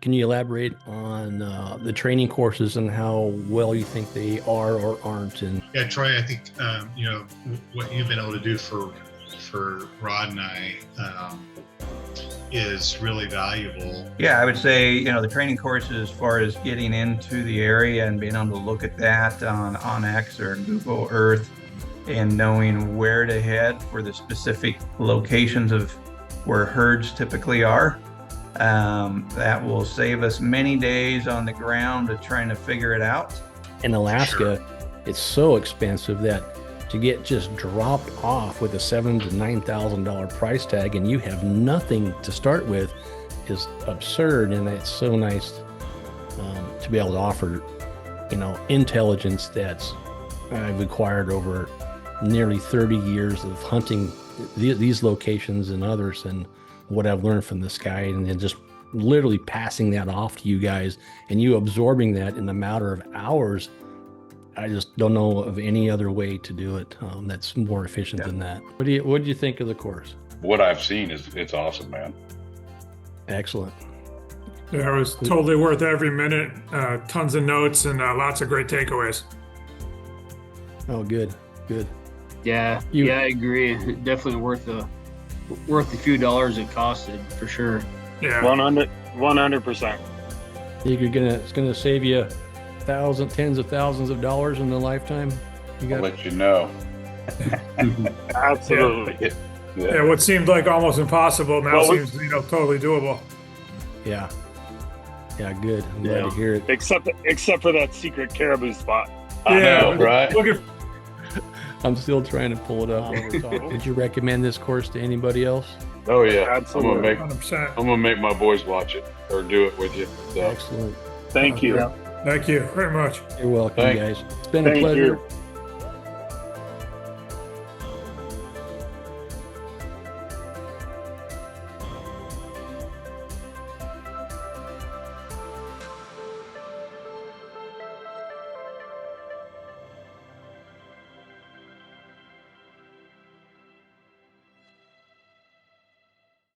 Can you elaborate on the training courses and how well you think they are or aren't? And Yeah, Troy, I think what you've been able to do for Rod and I is really valuable. Yeah, I would say, the training courses as far as getting into the area and being able to look at that on X or Google Earth and knowing where to head for the specific locations of where herds typically are. That will save us many days on the ground of trying to figure it out. in Alaska, it's so expensive that to get just dropped off with a $7,000 to $9,000 price tag and you have nothing to start with is absurd. And it's so nice to be able to offer, intelligence that's I've acquired over nearly 30 years of hunting these locations and others, and what I've learned from this guy, and then just literally passing that off to you guys and you absorbing that in a matter of hours. I just don't know of any other way to do it that's more efficient than that. What do you think of the course? What I've seen it's awesome, man. Excellent. Yeah, it was totally worth every minute. Tons of notes and lots of great takeaways. Oh, good. Yeah, I agree. Definitely worth the few dollars it costed for sure. Yeah, 100%. It's gonna save you tens of thousands of dollars in a lifetime. I'll let you know. Absolutely. Yeah, what seemed like almost impossible now seems totally doable. Yeah, good. I'm glad to hear it. Except for that secret caribou spot. I know, right? I'm still trying to pull it up while we're talking. Did you recommend this course to anybody else? Oh yeah, Absolutely. 100%. I'm gonna make my boys watch it or do it with you. So. Excellent. Thank you. Thank you very much. You're welcome, Thanks. guys. It's been a Thank pleasure. you.